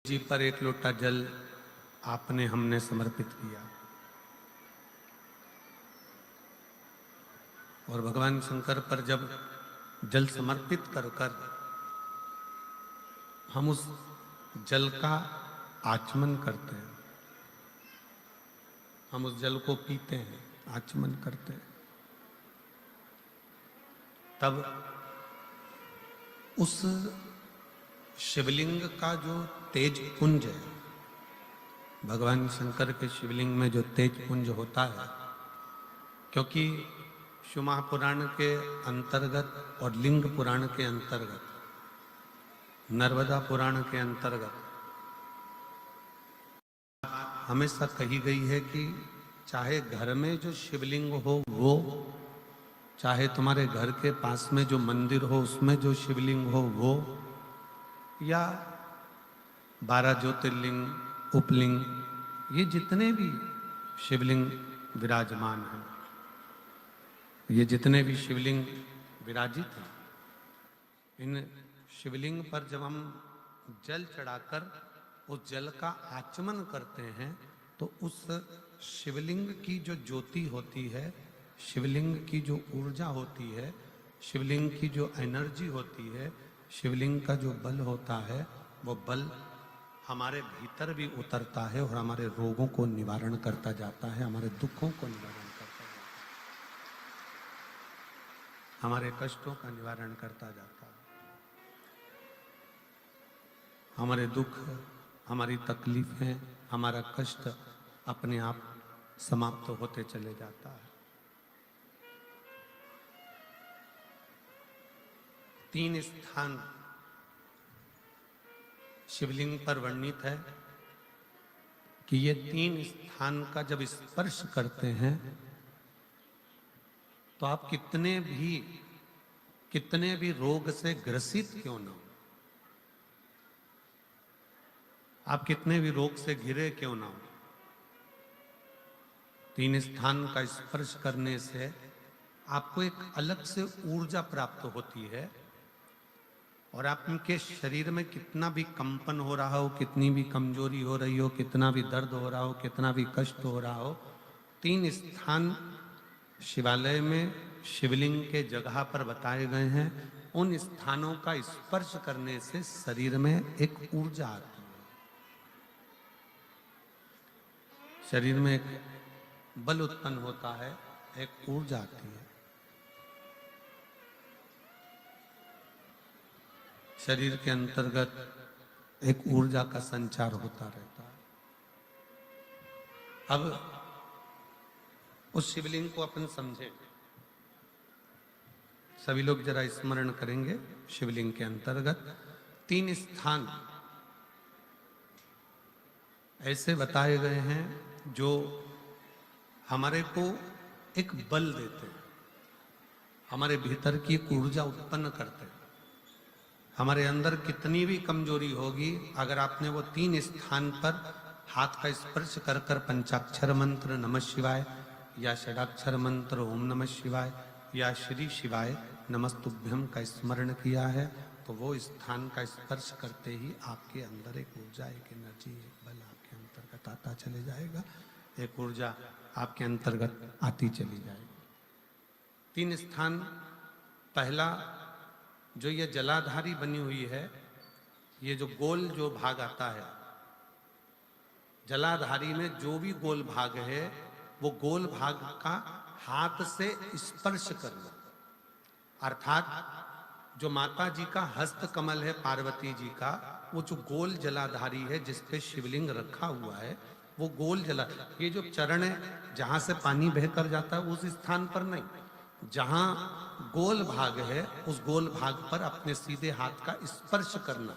जी पर एक लोटा जल आपने हमने समर्पित किया और भगवान शंकर पर जब जल समर्पित कर कर हम उस जल का आचमन करते हैं, हम उस जल को पीते हैं, आचमन करते हैं, तब उस शिवलिंग का जो तेज पुंज है, भगवान शंकर के शिवलिंग में जो तेज पुंज होता है, क्योंकि शिव महापुराण के अंतर्गत और लिंग पुराण के अंतर्गत, नर्मदा पुराण के अंतर्गत हमेशा कही गई है कि चाहे घर में जो शिवलिंग हो वो, चाहे तुम्हारे घर के पास में जो मंदिर हो उसमें जो शिवलिंग हो वो, या 12 ज्योतिर्लिंग, उपलिंग, ये जितने भी शिवलिंग विराजमान हैं, ये जितने भी शिवलिंग विराजित हैं, इन शिवलिंग पर जब हम जल चढ़ाकर उस जल का आचमन करते हैं तो उस शिवलिंग की जो ज्योति होती है, शिवलिंग की जो ऊर्जा होती है, शिवलिंग की जो एनर्जी होती है, शिवलिंग का जो बल होता है, वो बल हमारे भीतर भी उतरता है और हमारे रोगों को निवारण करता जाता है, हमारे दुखों को निवारण करता जाता है, हमारे कष्टों का निवारण करता जाता है, हमारे दुख, हमारी तकलीफें, हमारा कष्ट अपने आप समाप्त होते चले जाता है। 3 स्थान शिवलिंग पर वर्णित है कि ये 3 स्थान का जब स्पर्श करते हैं तो आप कितने भी रोग से ग्रसित क्यों ना हो, आप कितने भी रोग से घिरे क्यों ना हो, 3 स्थान का स्पर्श करने से आपको एक अलग से ऊर्जा प्राप्त होती है और आपके शरीर में कितना भी कंपन हो रहा हो, कितनी भी कमजोरी हो रही हो, कितना भी दर्द हो रहा हो, कितना भी कष्ट हो रहा हो, 3 स्थान शिवालय में शिवलिंग के जगह पर बताए गए हैं, उन स्थानों का स्पर्श करने से शरीर में एक ऊर्जा आती है, शरीर में एक बल उत्पन्न होता है, एक ऊर्जा आती है, शरीर के अंतर्गत एक ऊर्जा का संचार होता रहता है। अब उस शिवलिंग को अपन समझे, सभी लोग जरा स्मरण करेंगे। शिवलिंग के अंतर्गत 3 स्थान ऐसे बताए गए हैं जो हमारे को एक बल देते हैं, हमारे भीतर की एक ऊर्जा उत्पन्न करते हैं। हमारे अंदर कितनी भी कमजोरी होगी, अगर आपने वो 3 स्थान पर हाथ का स्पर्श कर कर पंचाक्षर मंत्र नमः शिवाय या षडाक्षर मंत्र ओम नमः शिवाय या श्री शिवाय नमस्तुभ्यम का स्मरण किया है तो वो स्थान का स्पर्श करते ही आपके अंदर एक ऊर्जा, एक एनर्जी, एक बल आपके अंतर्गत आता चले जाएगा, एक ऊर्जा आपके अंतर्गत आती चली जाएगी। 3 स्थान, पहला जो ये जलाधारी बनी हुई है, ये जो गोल जो भाग आता है, जलाधारी में जो भी गोल भाग है वो गोल भाग का हाथ से स्पर्श करना, अर्थात जो माता जी का हस्त कमल है, पार्वती जी का, वो जो गोल जलाधारी है जिस पे शिवलिंग रखा हुआ है, वो गोल जला, ये जो चरण है जहां से पानी बहकर जाता है उस स्थान पर नहीं, जहां गोल भाग है उस गोल भाग पर अपने सीधे हाथ का स्पर्श करना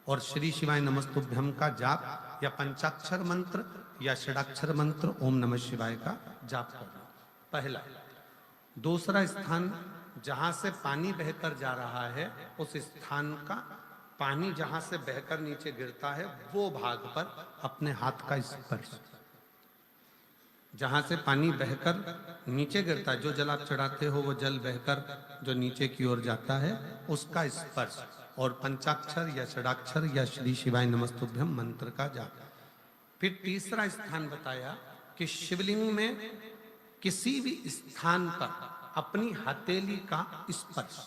और श्री शिवाय नमस्तुभ्यम का जाप या पंचाक्षर मंत्र या षडाक्षर मंत्र ओम नमः शिवाय का जाप करना, पहला। दूसरा स्थान, जहां से पानी बहकर जा रहा है उस स्थान का पानी जहां से बहकर नीचे गिरता है वो भाग पर अपने हाथ का स्पर्श, जहां से पानी बहकर नीचे गिरता है, जो जल आप चढ़ाते हो वो जल बहकर जो नीचे की ओर जाता है उसका स्पर्श, और पंचाक्षर या षडाक्षर या श्री शिवाय नमस्तुभ्यम मंत्र का जाप। फिर तीसरा स्थान बताया कि शिवलिंग में किसी भी स्थान पर अपनी हथेली का स्पर्श,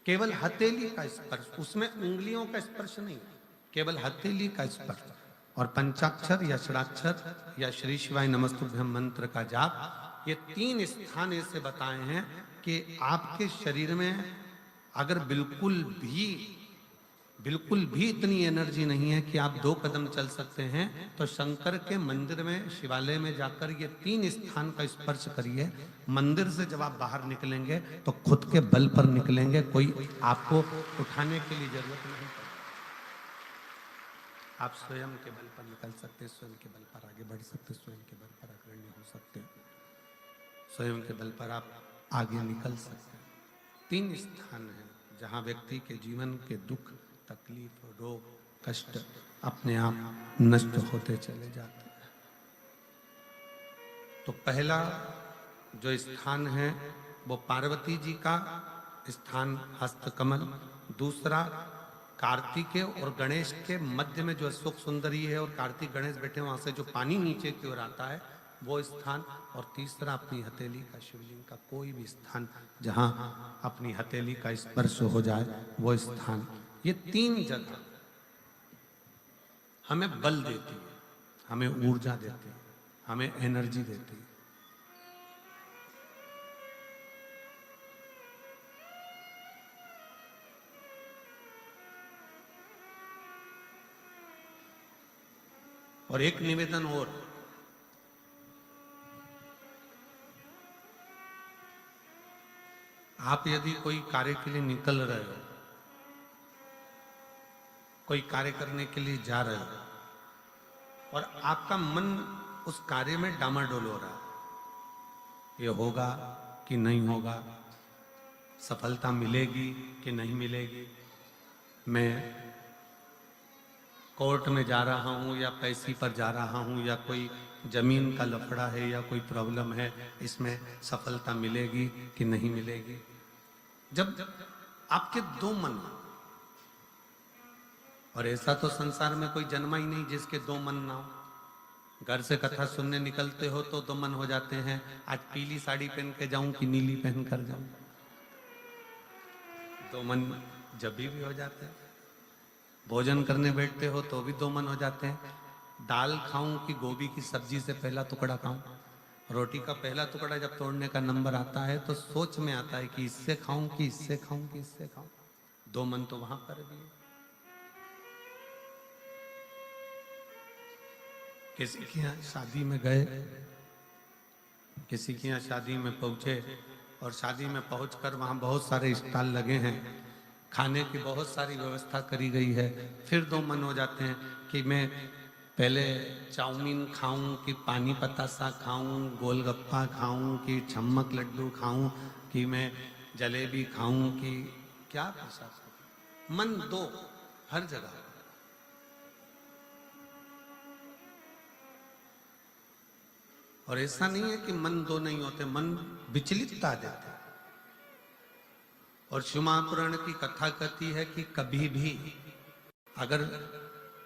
केवल हथेली का स्पर्श, उसमें उंगलियों का स्पर्श नहीं, केवल हथेली का स्पर्श, और पंचाक्षर या षडाक्षर या श्री शिवाय नमस्तुभ्यम मंत्र का जाप। ये 3 स्थान ऐसे बताए हैं कि आपके शरीर में अगर बिल्कुल भी इतनी एनर्जी नहीं है कि आप 2 कदम चल सकते हैं, तो शंकर के मंदिर में, शिवालय में जाकर ये 3 स्थान का स्पर्श करिए। मंदिर से जब आप बाहर निकलेंगे तो खुद के बल पर निकलेंगे, कोई आपको उठाने के लिए जरूरत नहीं पड़ेगी। आप स्वयं के बल पर निकल सकते हैं, स्वयं के बल पर आगे बढ़ सकते, स्वयं के बल पर अग्रणी हो सकते, स्वयं के बल पर आप आगे निकल सकते हैं। 3 स्थान हैं जहां व्यक्ति के जीवन के दुख, तकलीफ, रोग, कष्ट अपने आप नष्ट होते चले जाते हैं। तो पहला जो स्थान है वो पार्वती जी का स्थान हस्तकमल, दूसरा कार्तिकेय और गणेश के मध्य में जो अशोक सुंदरी है और कार्तिक गणेश बैठे वहां से जो पानी नीचे की ओर आता है वो स्थान, और तीसरा अपनी हथेली का, शिवलिंग का कोई भी स्थान जहां अपनी हथेली का स्पर्श हो जाए वो स्थान। ये 3 जगह हमें बल देती है, हमें ऊर्जा देती है, हमें एनर्जी देती है। और एक निवेदन और, आप यदि कोई कार्य के लिए निकल रहे हो, कोई कार्य करने के लिए जा रहे हो और आपका मन उस कार्य में डामाडोल हो रहा है, ये होगा कि नहीं होगा, सफलता मिलेगी कि नहीं मिलेगी, मैं कोर्ट में जा रहा हूँ या पैसी पर जा रहा हूँ, या कोई जमीन का लफड़ा है या कोई प्रॉब्लम है, इसमें सफलता मिलेगी कि नहीं मिलेगी। जब आपके 2 मन, और ऐसा तो संसार में कोई जन्मा ही नहीं जिसके 2 मन ना हो। घर से कथा सुनने निकलते हो तो 2 मन हो जाते हैं, आज पीली साड़ी पहन के जाऊं कि नीली पहन कर जाऊं, 2 मन जब भी हो जाते हैं। भोजन करने बैठते हो तो भी 2 मन हो जाते हैं, दाल खाऊं कि गोभी की सब्जी से पहला टुकड़ा खाऊं। रोटी का पहला टुकड़ा जब तोड़ने का नंबर आता है तो सोच में आता है कि इससे खाऊं कि इससे खाऊं कि इससे खाऊं। 2 मन तो वहां पर भी है। किसी के यहाँ शादी में गए, किसी के यहाँ शादी में पहुंचे और शादी में पहुंचकर वहां बहुत सारे स्टॉल लगे हैं, खाने की बहुत सारी व्यवस्था करी गई है। फिर 2 मन हो जाते हैं कि मैं पहले चाउमीन खाऊं कि पानी पतासा खाऊं, गोलगप्पा खाऊं कि छम्मक लड्डू खाऊं, कि मैं जलेबी खाऊं कि क्या प्रसाद। मन 2 हर जगह। और ऐसा नहीं है कि मन 2 नहीं होते, मन विचलितता देते। और शिव महापुराण की कथा कहती है कि कभी भी अगर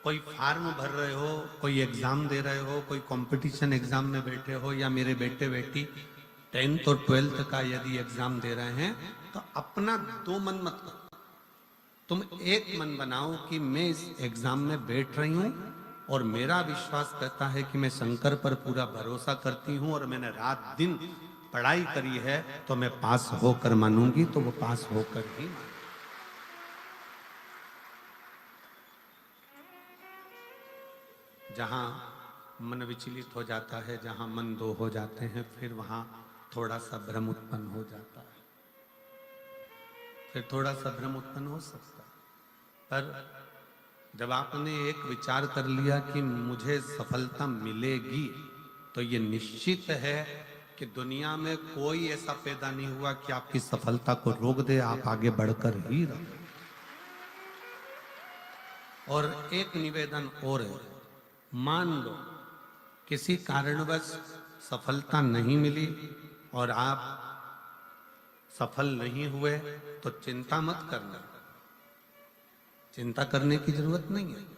कोई फार्म भर रहे हो, कोई एग्जाम दे रहे हो, कोई कंपटीशन एग्जाम में बैठे हो, या मेरे बेटे बेटी 10th और 12th का यदि एग्जाम दे रहे हैं, तो अपना 2 मन मत करो, तुम एक मन बनाओ कि मैं इस एग्जाम में बैठ रही हूं और मेरा विश्वास कहता है कि मैं शंकर पर पूरा भरोसा करती हूं और मैंने रात दिन पढ़ाई करी है, तो मैं पास होकर मानूंगी, तो वो पास होकर ही। जहां मन विचलित हो जाता है, जहां मन 2 हो जाते हैं, फिर वहां थोड़ा सा भ्रम उत्पन्न हो जाता है, फिर थोड़ा सा भ्रम उत्पन्न हो सकता है। पर जब आपने एक विचार कर लिया कि मुझे सफलता मिलेगी, तो ये निश्चित है कि दुनिया में कोई ऐसा पैदा नहीं हुआ कि आपकी सफलता को रोक दे, आप आगे बढ़कर ही रहो। और एक निवेदन और है, मान लो किसी कारणवश सफलता नहीं मिली और आप सफल नहीं हुए, तो चिंता मत करना, चिंता करने की जरूरत नहीं है।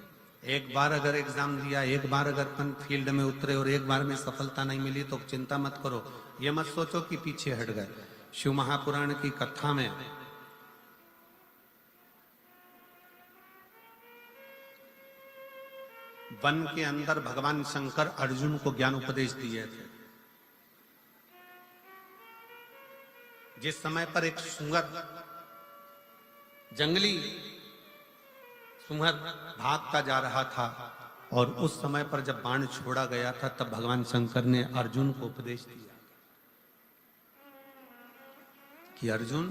एक बार अगर एग्जाम दिया, एक बार अगर अपन फील्ड में उतरे और एक बार में सफलता नहीं मिली तो चिंता मत करो। ये मत सोचो कि पीछे हट गए। शिव महापुराण की कथा में वन के अंदर भगवान शंकर अर्जुन को ज्ञान उपदेश दिए थे। जिस समय पर एक सुअर, जंगली सुअर भागता जा रहा था और उस समय पर जब बाण छोड़ा गया था तब भगवान शंकर ने अर्जुन को उपदेश दिया कि अर्जुन,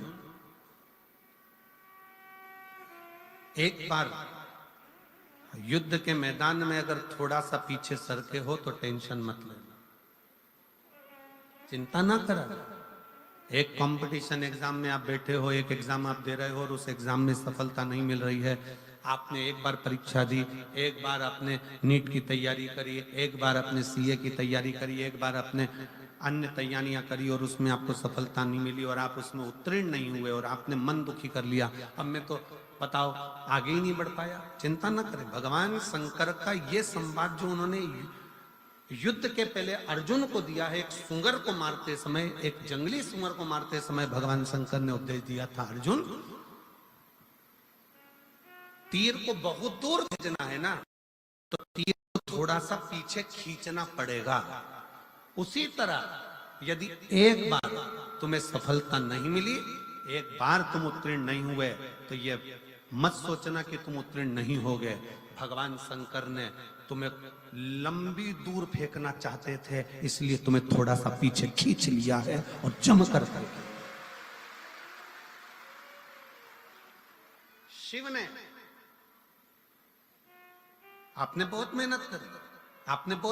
एक बार युद्ध के मैदान में अगर थोड़ा सा पीछे सरके हो तो टेंशन मत लेना, चिंता ना करा। एक कंपटीशन एग्जाम में आप बैठे हो, एक एग्जाम आप दे रहे हो और उस एग्जाम में सफलता नहीं मिल रही है। आपने एक बार परीक्षा दी, एक बार आपने नीट की तैयारी करी, एक बार आपने सीए की तैयारी करी, एक बार आपने अन्य तैयारियां करी और उसमें आपको सफलता नहीं मिली और आप उसमें उत्तीर्ण नहीं हुए और आपने मन दुखी कर लिया। अब मैं तो बताओ आगे ही नहीं बढ़ पाया। चिंता न करें। भगवान शंकर का ये संवाद जो उन्होंने युद्ध के पहले अर्जुन को दिया है, एक सुअर को मारते समय, एक जंगली सुअर को मारते समय भगवान शंकर ने उपदेश दिया था, अर्जुन तीर को बहुत दूर भेजना है ना, तो तीर को थोड़ा सा पीछे खींचना पड़ेगा। उसी तरह यदि एक बार तुम्हें सफलता नहीं मिली, एक बार तुम उत्तीर्ण नहीं हुए, तो ये मत सोचना कि तुम उत्तीर्ण नहीं हो गए। भगवान शंकर ने तुम्हें लंबी दूर फेंकना चाहते थे, इसलिए तुम्हें थोड़ा सा पीछे खींच लिया है और जमकर कर। शिव ने, आपने बहुत मेहनत करी, आपने बहुत